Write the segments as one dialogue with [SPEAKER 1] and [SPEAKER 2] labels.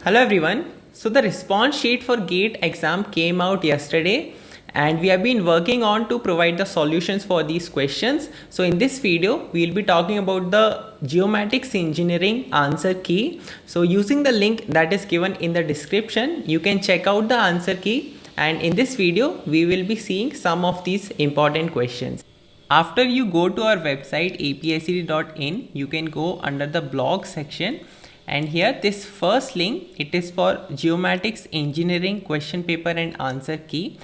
[SPEAKER 1] Hello everyone. So the response sheet for GATE exam came out yesterday and we have been working on to provide the solutions for these questions. So in this video, we'll be talking about the geomatics engineering answer key. So using the link that is given in the description, you can check out the answer key, and in this video, we will be seeing some of these important questions. After you go to our website apsc.in, you can go under the blog section, and here this first link, it is for geomatics engineering question paper and answer key.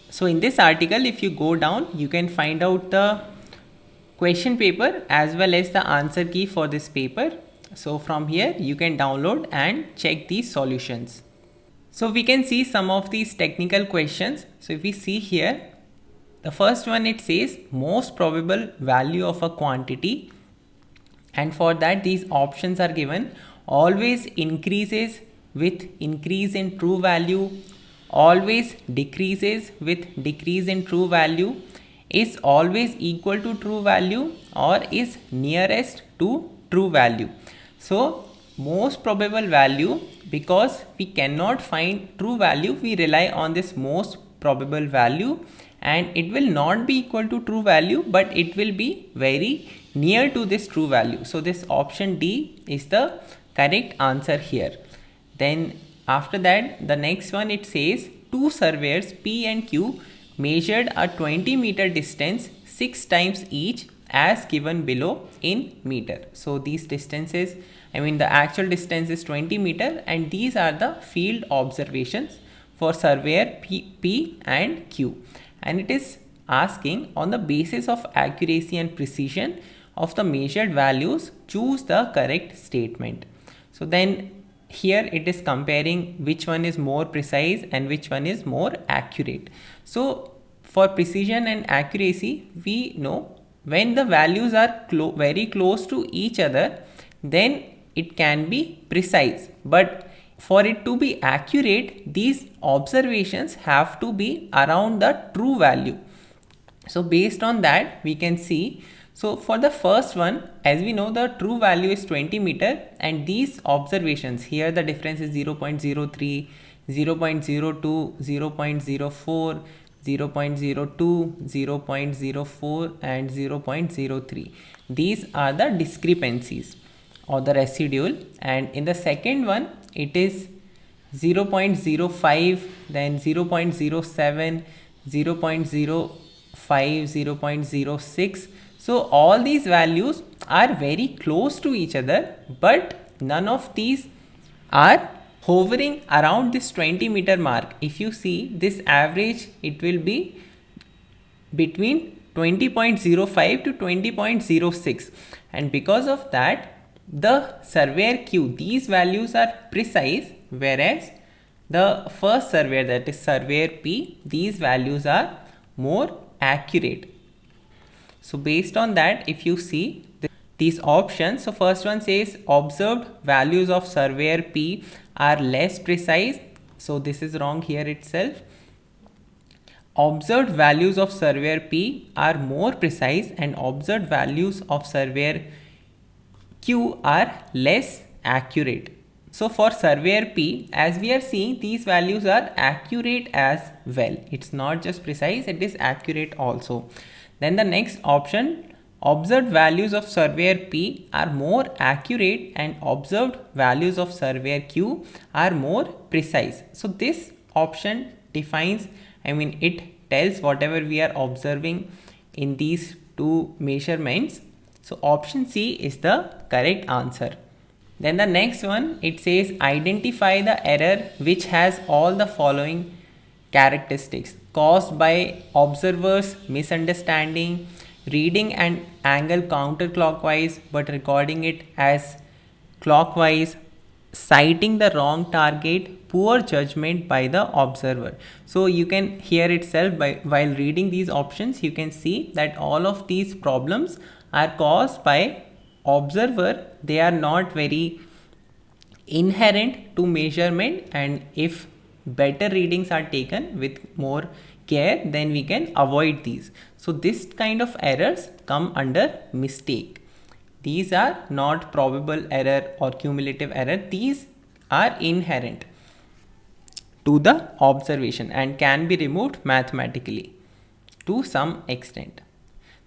[SPEAKER 1] So in this article, if you go down, you can find out the question paper as well as the answer key for this paper. So from here you can download and check these solutions. So we can see some of these technical questions. So if we see here, the first one, it says most probable value of a quantity, and for that these options are given: always increases with increase in true value, always decreases with decrease in true value, is always equal to true value, or is nearest to true value. So most probable value, because we cannot find true value, we rely on this most probable value, and it will not be equal to true value, but it will be very near to this true value. So this option D is the correct answer here. Then after that, the next one, it says two surveyors P and Q measured a 20-meter distance 6 times each as given below in meter. So these distances, the actual distance is 20 meter, and these are the field observations for surveyor P and Q. And it is asking, on the basis of accuracy and precision of the measured values, choose the correct statement. So then here it is comparing which one is more precise and which one is more accurate. So for precision and accuracy, we know when the values are very close to each other, then it can be precise. But for it to be accurate, these observations have to be around the true value. So based on that, we can see, so for the first one, as we know, the true value is 20 meter, and these observations here, the difference is 0.03, 0.02, 0.04, 0.02, 0.04 and 0.03. These are the discrepancies or the residual. And in the second one, it is 0.05, then 0.07, 0.05, 0.06. So all these values are very close to each other, but none of these are hovering around this 20 meter mark. If you see this average, it will be between 20.05 to 20.06, and because of that, the surveyor Q, these values are precise, whereas the first surveyor, that is surveyor P, these values are more accurate. So based on that, if you see these options, so first one says observed values of surveyor P are less precise. So this is wrong here itself. Observed values of surveyor P are more precise, and observed values of surveyor Q are less accurate. So for surveyor P, as we are seeing, these values are accurate as well. It's not just precise, it is accurate also. Then the next option, observed values of surveyor P are more accurate, and observed values of surveyor Q are more precise. So this option defines, it tells whatever we are observing in these two measurements. So option C is the correct answer. Then the next one, it says identify the error which has all the following characteristics: caused by observers misunderstanding, reading an angle counterclockwise but recording it as clockwise, citing the wrong target, poor judgment by the observer. So you can hear itself while reading these options, you can see that all of these problems are caused by observer. They are not very inherent to measurement, and if better readings are taken with more care, then we can avoid these. So this kind of errors come under mistake. These are not probable error or cumulative error. These are inherent to the observation and can be removed mathematically to some extent.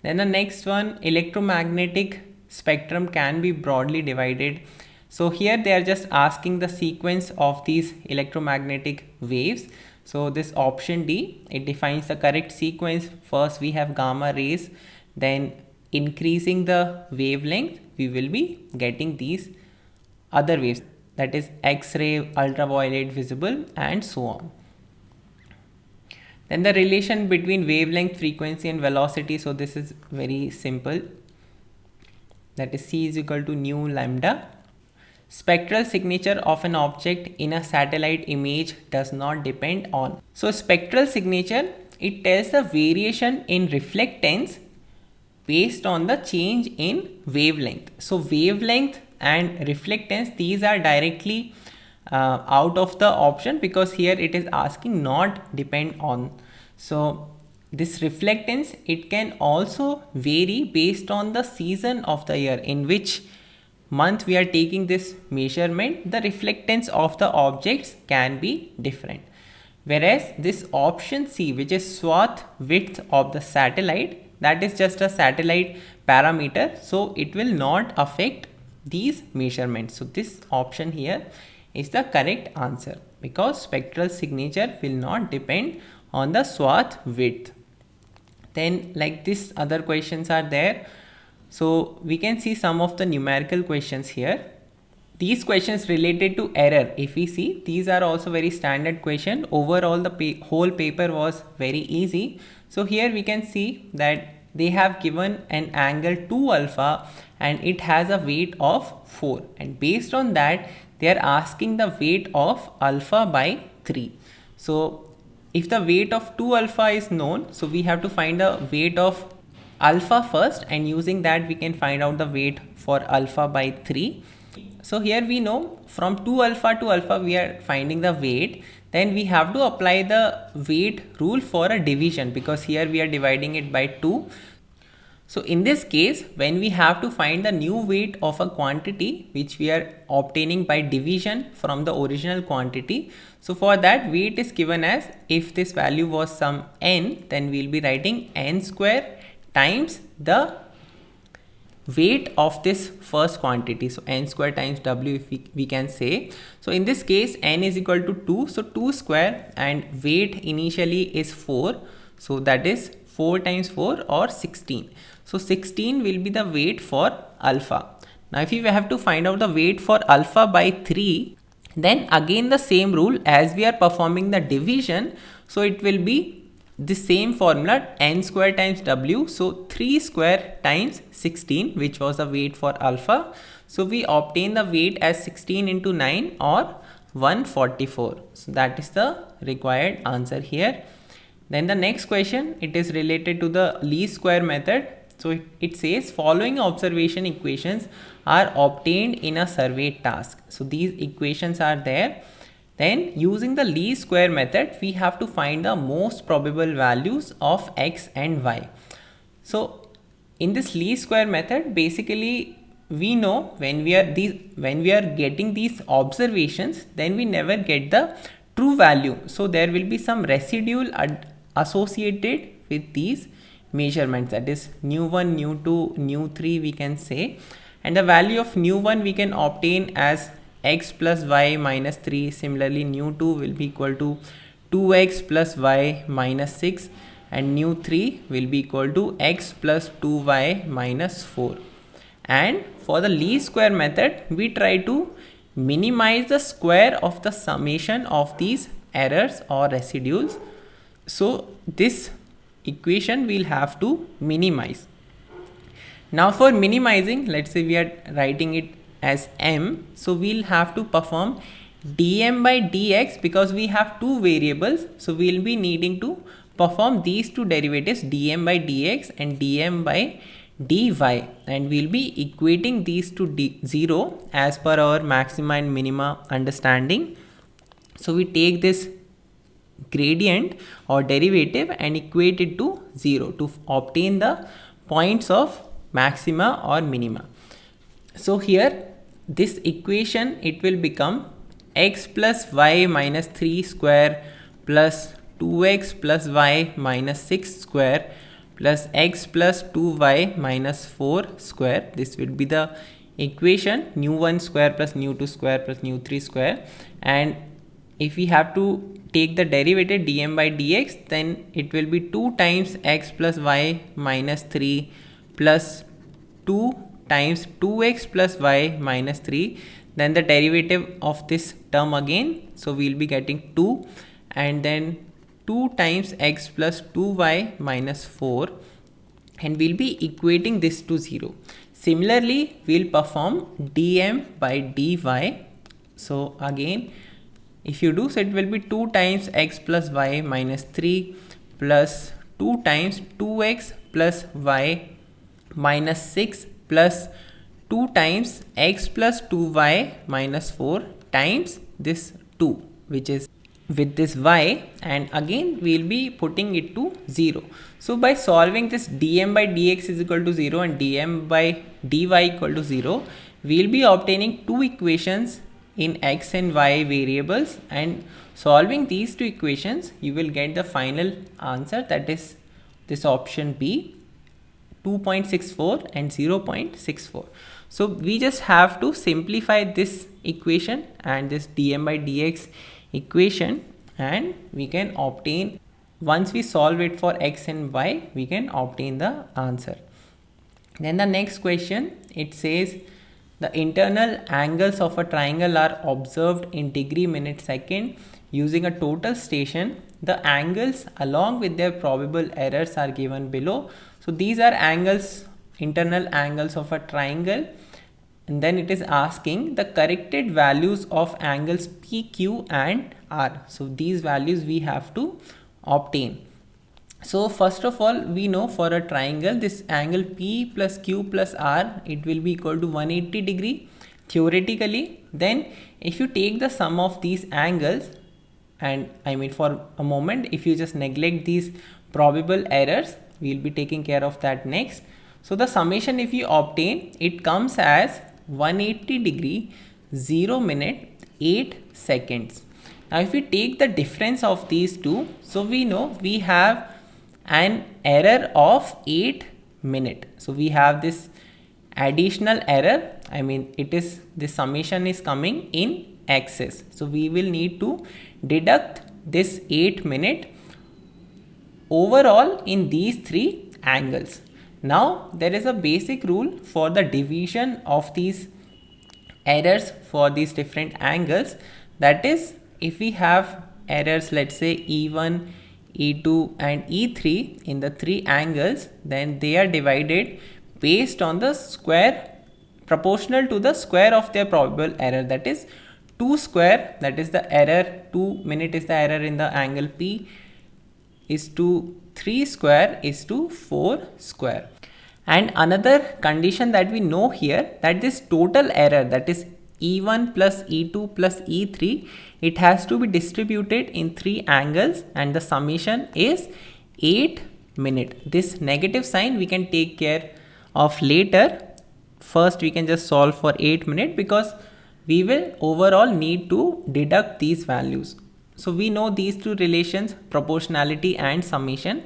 [SPEAKER 1] Then the next one, electromagnetic spectrum can be broadly divided. So here they are just asking the sequence of these electromagnetic waves. So this option D, it defines the correct sequence. First we have gamma rays, then increasing the wavelength, we will be getting these other waves, that is X-ray, ultraviolet, visible, and so on. Then the relation between wavelength, frequency and velocity. So this is very simple. That is C is equal to nu lambda. Spectral signature of an object in a satellite image does not depend on. So spectral signature, it tells the variation in reflectance based on the change in wavelength. So wavelength and reflectance, these are directly out of the option because here it is asking not depend on. So this reflectance, it can also vary based on the season of the year, in which month we are taking this measurement. The reflectance of the objects can be different. Whereas this option C, which is swath width of the satellite, that is just a satellite parameter, so it will not affect these measurements. So this option here is the correct answer because spectral signature will not depend on the swath width. Then like this other questions are there. So we can see some of the numerical questions here. These questions related to error, if we see, these are also very standard question. Overall the whole paper was very easy. So here we can see that they have given an angle 2 alpha and it has a weight of 4, and based on that they are asking the weight of alpha by 3. So if the weight of 2 alpha is known, so we have to find the weight of alpha first, and using that we can find out the weight for alpha by 3. So here we know from 2 alpha to alpha we are finding the weight. Then we have to apply the weight rule for a division because here we are dividing it by 2. So in this case, when we have to find the new weight of a quantity which we are obtaining by division from the original quantity, so for that weight is given as, if this value was some n, then we will be writing n square times the weight of this first quantity. So n square times w, if we can say. So in this case n is equal to 2, so 2 square, and weight initially is 4, so that is 4 times 4 or 16. So 16 will be the weight for alpha. Now if you have to find out the weight for alpha by 3, then again the same rule, as we are performing the division, so it will be the same formula, n square times w, so 3 square times 16, which was the weight for alpha. So we obtain the weight as 16 into 9 or 144. So that is the required answer here. Then the next question, it is related to the least square method. So it says following observation equations are obtained in a survey task. So these equations are there. Then using the least square method, we have to find the most probable values of x and y. So in this least square method, basically we know when we are getting these observations, then we never get the true value. So there will be some residual associated with these measurements, that is nu1, nu2, nu3 we can say, and the value of nu1 we can obtain as x plus y minus 3. Similarly nu2 will be equal to 2x plus y minus 6, and nu3 will be equal to x plus 2y minus 4. And for the least square method, we try to minimize the square of the summation of these errors or residuals. So this equation we'll have to minimize. Now for minimizing, let's say we are writing it as m, so we'll have to perform dm by dx because we have two variables, so we'll be needing to perform these two derivatives, dm by dx and dm by dy, and we'll be equating these to 0 as per our maxima and minima understanding. So we take this gradient or derivative and equate it to 0 to obtain the points of maxima or minima. So here this equation, it will become x plus y minus 3 square plus 2x plus y minus 6 square plus x plus 2y minus 4 square. This will be the equation nu1 square plus nu2 square plus nu3 square. And if we have to take the derivative dm by dx, then it will be 2 times x plus y minus 3 plus 2 times 2x plus y minus 3, then the derivative of this term again, so we'll be getting 2, and then 2 times x plus 2y minus 4, and we'll be equating this to 0. Similarly, we'll perform dm by dy. So again, if you do, so it will be 2 times x plus y minus 3 plus 2 times 2x plus y minus 6 plus 2 times x plus 2y minus 4 times this 2, which is with this y, and again we'll be putting it to 0. So by solving this dm by dx is equal to 0 and dm by dy equal to 0, we'll be obtaining two equations in x and y variables, and solving these two equations you will get the final answer, that is this option B, 2.64 and 0.64. So we just have to simplify this equation and this dm by dx equation, and we can obtain, once we solve it for x and y, we can obtain the answer. Then the next question, it says the internal angles of a triangle are observed in degree, minute, second using a total station. The angles along with their probable errors are given below. So these are angles, internal angles of a triangle, and then it is asking the corrected values of angles P, Q and R. So these values we have to obtain. So first of all, we know for a triangle, this angle P plus Q plus R, it will be equal to 180 degree theoretically. Then if you take the sum of these angles, and I mean for a moment, if you just neglect these probable errors, we'll be taking care of that next. So the summation, if you obtain, it comes as 180 degree 0 minute 8 seconds. Now if we take the difference of these two, so we know we have an error of 8 minute. So we have this additional error, I mean it is, the summation is coming in excess. So we will need to deduct this 8 minute overall in these three angles. Now there is a basic rule for the division of these errors for these different angles, that is, if we have errors, let's say E1, E2 and E3 in the three angles, then they are divided based on the square, proportional to the square of their probable error, that is 2 square, that is the error, 2 minute is the error in the angle P, is to 3 square is to 4 square. And another condition that we know here, that this total error, that is E1 plus E2 plus E3, it has to be distributed in three angles, and the summation is 8 minute. This negative sign we can take care of later. First we can just solve for 8 minute, because we will overall need to deduct these values. So we know these two relations, proportionality and summation.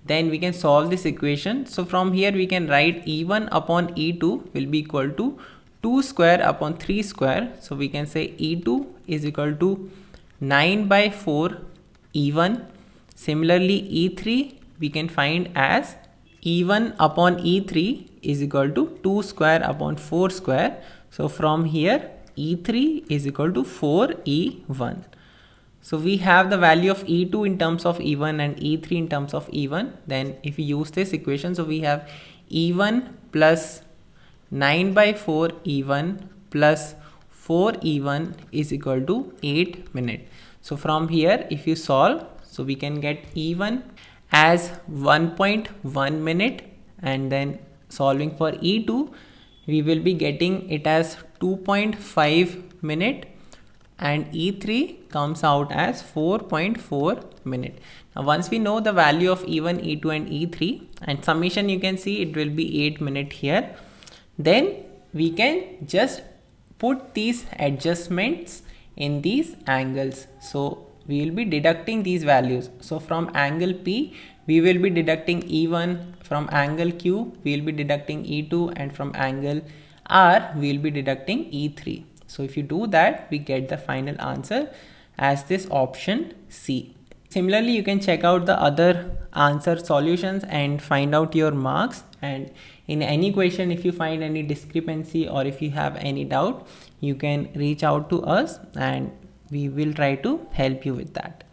[SPEAKER 1] Then we can solve this equation. So from here we can write E1 upon E2 will be equal to 2 square upon 3 square. So we can say E2 is equal to 9 by 4 E1. Similarly E3 we can find as E1 upon E3 is equal to 2 square upon 4 square. So from here E3 is equal to 4 E1. So we have the value of E2 in terms of E1 and E3 in terms of E1. Then if we use this equation, so we have E1 plus 9 by 4 E1 plus 4 E1 is equal to 8 minute. So from here if you solve, so we can get E1 as 1.1 minute, and then solving for E2 we will be getting it as 2.5 minute, and E3 comes out as 4.4 minute. Now once we know the value of E1, E2 and E3 and summation, you can see it will be 8 minute here. Then we can just put these adjustments in these angles. So we will be deducting these values. So from angle P, we will be deducting E1, from angle Q, we will be deducting E2, and from angle R, we will be deducting E3. So if you do that, we get the final answer as this option C. Similarly, you can check out the other answer solutions and find out your marks. And in any question, if you find any discrepancy or if you have any doubt, you can reach out to us and we will try to help you with that.